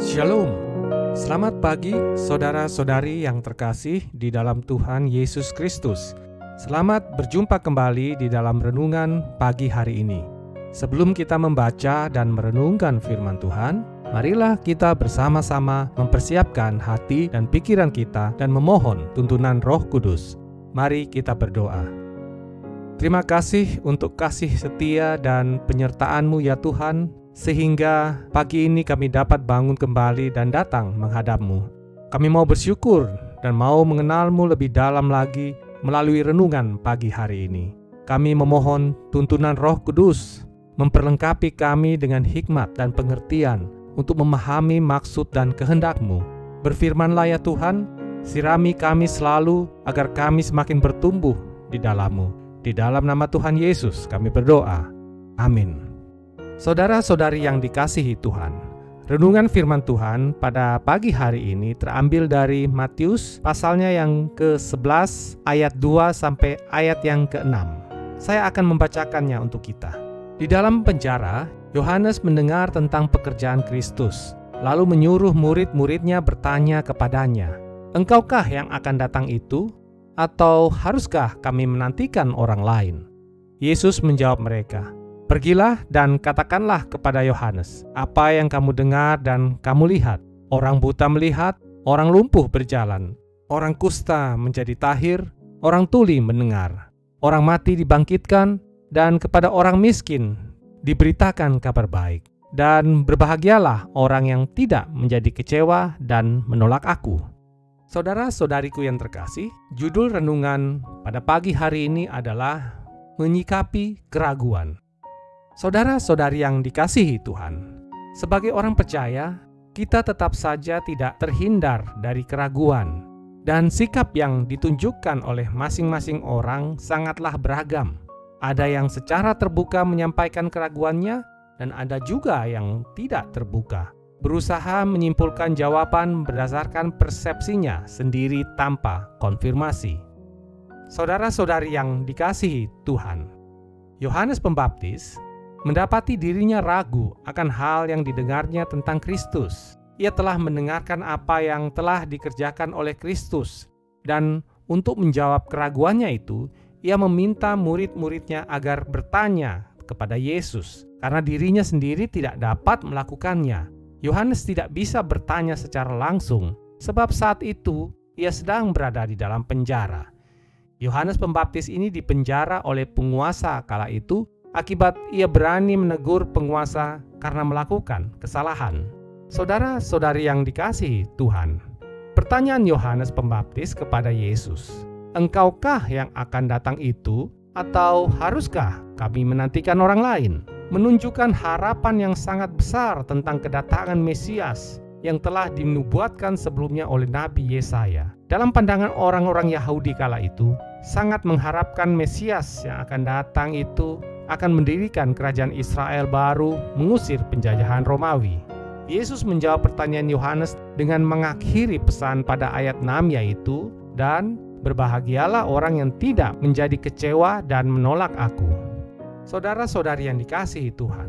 Shalom. Selamat pagi saudara-saudari yang terkasih di dalam Tuhan Yesus Kristus. Selamat berjumpa kembali di dalam renungan pagi hari ini. Sebelum kita membaca dan merenungkan firman Tuhan, marilah kita bersama-sama mempersiapkan hati dan pikiran kita dan memohon tuntunan Roh Kudus. Mari kita berdoa. Terima kasih untuk kasih setia dan penyertaan-Mu ya Tuhan, sehingga pagi ini kami dapat bangun kembali dan datang menghadap-Mu. Kami mau bersyukur dan mau mengenal-Mu lebih dalam lagi melalui renungan pagi hari ini. Kami memohon tuntunan Roh Kudus memperlengkapi kami dengan hikmat dan pengertian untuk memahami maksud dan kehendak-Mu. Berfirmanlah ya Tuhan, sirami kami selalu agar kami semakin bertumbuh di dalam-Mu. Di dalam nama Tuhan Yesus kami berdoa. Amin. Saudara-saudari yang dikasihi Tuhan, renungan firman Tuhan pada pagi hari ini terambil dari Matius pasalnya yang ke-11 ayat 2 sampai ayat yang ke-6. Saya akan membacakannya untuk kita. Di dalam penjara, Yohanes mendengar tentang pekerjaan Kristus, lalu menyuruh murid-muridnya bertanya kepadanya, "Engkaukah yang akan datang itu? Atau haruskah kami menantikan orang lain?" Yesus menjawab mereka, "Pergilah dan katakanlah kepada Yohanes, apa yang kamu dengar dan kamu lihat. Orang buta melihat, orang lumpuh berjalan, orang kusta menjadi tahir, orang tuli mendengar, orang mati dibangkitkan, dan kepada orang miskin diberitakan kabar baik. Dan berbahagialah orang yang tidak menjadi kecewa dan menolak aku." Saudara-saudariku yang terkasih, judul renungan pada pagi hari ini adalah menyikapi keraguan. Saudara-saudari yang dikasihi Tuhan, sebagai orang percaya, kita tetap saja tidak terhindar dari keraguan, dan sikap yang ditunjukkan oleh masing-masing orang sangatlah beragam. Ada yang secara terbuka menyampaikan keraguannya, dan ada juga yang tidak terbuka, berusaha menyimpulkan jawaban berdasarkan persepsinya sendiri tanpa konfirmasi. Saudara-saudari yang dikasihi Tuhan, Yohanes Pembaptis mendapati dirinya ragu akan hal yang didengarnya tentang Kristus. Ia telah mendengarkan apa yang telah dikerjakan oleh Kristus, dan untuk menjawab keraguannya itu, ia meminta murid-muridnya agar bertanya kepada Yesus, karena dirinya sendiri tidak dapat melakukannya. Yohanes tidak bisa bertanya secara langsung, sebab saat itu ia sedang berada di dalam penjara. Yohanes Pembaptis ini dipenjara oleh penguasa kala itu, akibat ia berani menegur penguasa karena melakukan kesalahan. Saudara-saudari yang dikasihi Tuhan, pertanyaan Yohanes Pembaptis kepada Yesus, "Engkaukah yang akan datang itu, atau haruskah kami menantikan orang lain?" menunjukkan harapan yang sangat besar tentang kedatangan Mesias yang telah dinubuatkan sebelumnya oleh Nabi Yesaya. Dalam pandangan orang-orang Yahudi kala itu, sangat mengharapkan Mesias yang akan datang itu akan mendirikan kerajaan Israel baru, mengusir penjajahan Romawi. Yesus menjawab pertanyaan Yohanes dengan mengakhiri pesan pada ayat 6, yaitu, "Dan berbahagialah orang yang tidak menjadi kecewa dan menolak aku." Saudara-saudari yang dikasihi Tuhan,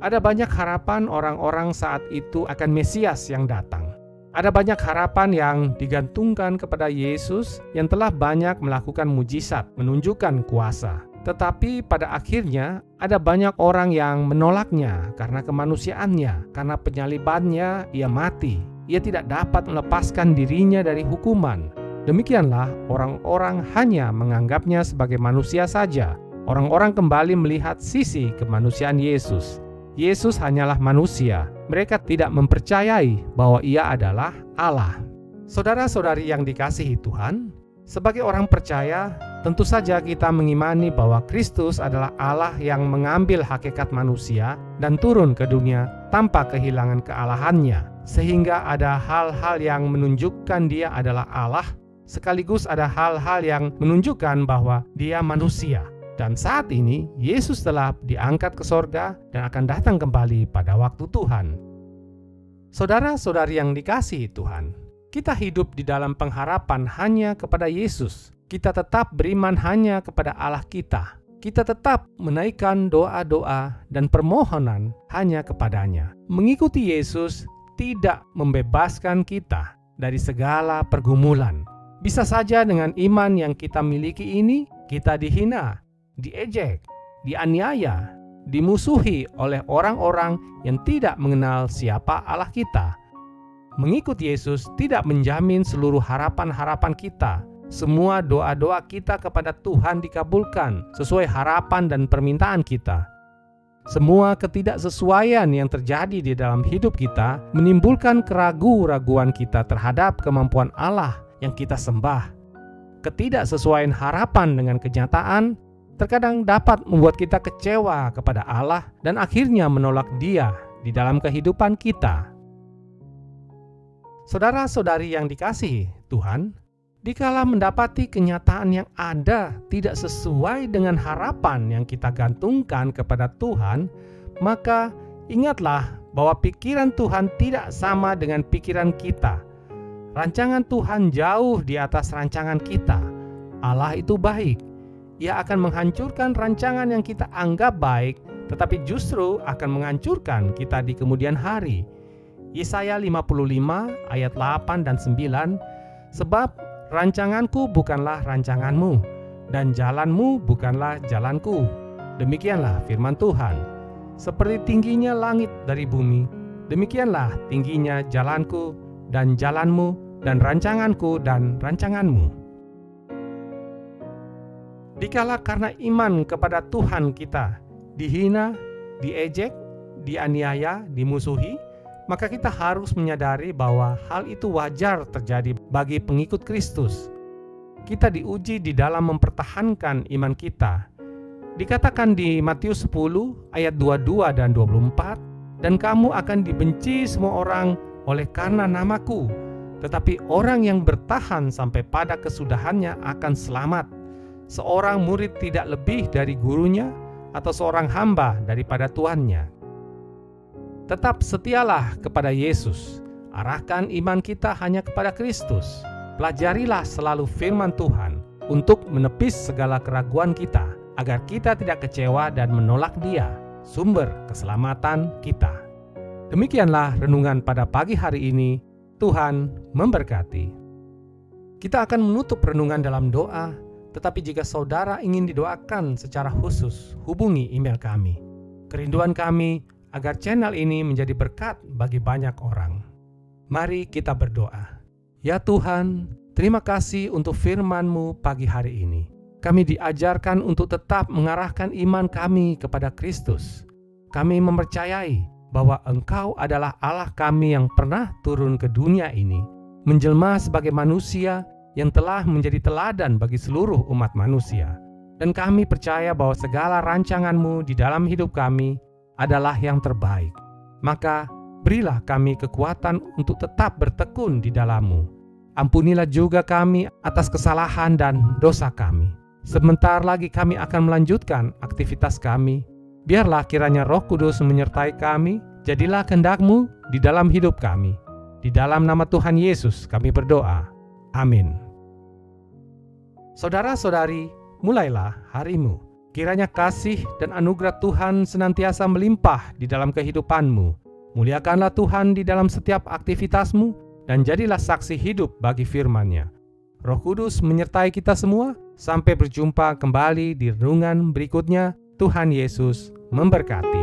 ada banyak harapan orang-orang saat itu akan Mesias yang datang. Ada banyak harapan yang digantungkan kepada Yesus yang telah banyak melakukan mujizat, menunjukkan kuasa. Tetapi pada akhirnya ada banyak orang yang menolaknya karena kemanusiaannya, karena penyalibannya ia mati. Ia tidak dapat melepaskan dirinya dari hukuman. Demikianlah orang-orang hanya menganggapnya sebagai manusia saja. Orang-orang kembali melihat sisi kemanusiaan Yesus. Yesus hanyalah manusia. Mereka tidak mempercayai bahwa ia adalah Allah. Saudara-saudari yang dikasihi Tuhan, sebagai orang percaya, tentu saja kita mengimani bahwa Kristus adalah Allah yang mengambil hakikat manusia dan turun ke dunia tanpa kehilangan kealahannya. Sehingga ada hal-hal yang menunjukkan dia adalah Allah, sekaligus ada hal-hal yang menunjukkan bahwa dia manusia. Dan saat ini, Yesus telah diangkat ke sorga dan akan datang kembali pada waktu Tuhan. Saudara-saudari yang dikasihi Tuhan, kita hidup di dalam pengharapan hanya kepada Yesus. Kita tetap beriman hanya kepada Allah kita. Kita tetap menaikkan doa-doa dan permohonan hanya kepadanya. Mengikuti Yesus tidak membebaskan kita dari segala pergumulan. Bisa saja dengan iman yang kita miliki ini, kita dihina, diejek, dianiaya, dimusuhi oleh orang-orang yang tidak mengenal siapa Allah kita. Mengikut Yesus tidak menjamin seluruh harapan-harapan kita. Semua doa-doa kita kepada Tuhan dikabulkan sesuai harapan dan permintaan kita. Semua ketidaksesuaian yang terjadi di dalam hidup kita menimbulkan keraguan-raguan kita terhadap kemampuan Allah yang kita sembah. Ketidaksesuaian harapan dengan kenyataan terkadang dapat membuat kita kecewa kepada Allah dan akhirnya menolak Dia di dalam kehidupan kita. Saudara-saudari yang dikasihi Tuhan, dikala mendapati kenyataan yang ada tidak sesuai dengan harapan yang kita gantungkan kepada Tuhan, maka ingatlah bahwa pikiran Tuhan tidak sama dengan pikiran kita. Rancangan Tuhan jauh di atas rancangan kita. Allah itu baik. Ia akan menghancurkan rancangan yang kita anggap baik, tetapi justru akan menghancurkan kita di kemudian hari. Yesaya 55 ayat 8 dan 9, sebab rancanganku bukanlah rancanganmu, dan jalanmu bukanlah jalanku. Demikianlah firman Tuhan. Seperti tingginya langit dari bumi, demikianlah tingginya jalanku dan jalanmu, dan rancanganku dan rancanganmu. Dikala karena iman kepada Tuhan kita dihina, diejek, dianiaya, dimusuhi, maka kita harus menyadari bahwa hal itu wajar terjadi bagi pengikut Kristus. Kita diuji di dalam mempertahankan iman kita. Dikatakan di Matius 10 ayat 22 dan 24, dan kamu akan dibenci semua orang oleh karena namaku, tetapi orang yang bertahan sampai pada kesudahannya akan selamat. Seorang murid tidak lebih dari gurunya, atau seorang hamba daripada tuannya. Tetap setialah kepada Yesus. Arahkan iman kita hanya kepada Kristus. Pelajarilah selalu firman Tuhan untuk menepis segala keraguan kita, agar kita tidak kecewa dan menolak Dia, sumber keselamatan kita. Demikianlah renungan pada pagi hari ini. Tuhan memberkati. Kita akan menutup renungan dalam doa, tetapi jika saudara ingin didoakan secara khusus, hubungi email kami. Kerinduan kami agar channel ini menjadi berkat bagi banyak orang. Mari kita berdoa. Ya Tuhan, terima kasih untuk firman-Mu pagi hari ini. Kami diajarkan untuk tetap mengarahkan iman kami kepada Kristus. Kami mempercayai bahwa Engkau adalah Allah kami yang pernah turun ke dunia ini, menjelma sebagai manusia yang telah menjadi teladan bagi seluruh umat manusia. Dan kami percaya bahwa segala rancangan-Mu di dalam hidup kami adalah yang terbaik. Maka berilah kami kekuatan untuk tetap bertekun di dalam-Mu. Ampunilah juga kami atas kesalahan dan dosa kami. Sebentar lagi kami akan melanjutkan aktivitas kami. Biarlah kiranya Roh Kudus menyertai kami. Jadilah kehendak-Mu di dalam hidup kami. Di dalam nama Tuhan Yesus kami berdoa. Amin. Saudara-saudari, mulailah harimu. Kiranya kasih dan anugerah Tuhan senantiasa melimpah di dalam kehidupanmu. Muliakanlah Tuhan di dalam setiap aktivitasmu dan jadilah saksi hidup bagi firman-Nya. Roh Kudus menyertai kita semua. Sampai berjumpa kembali di renungan berikutnya. Tuhan Yesus memberkati.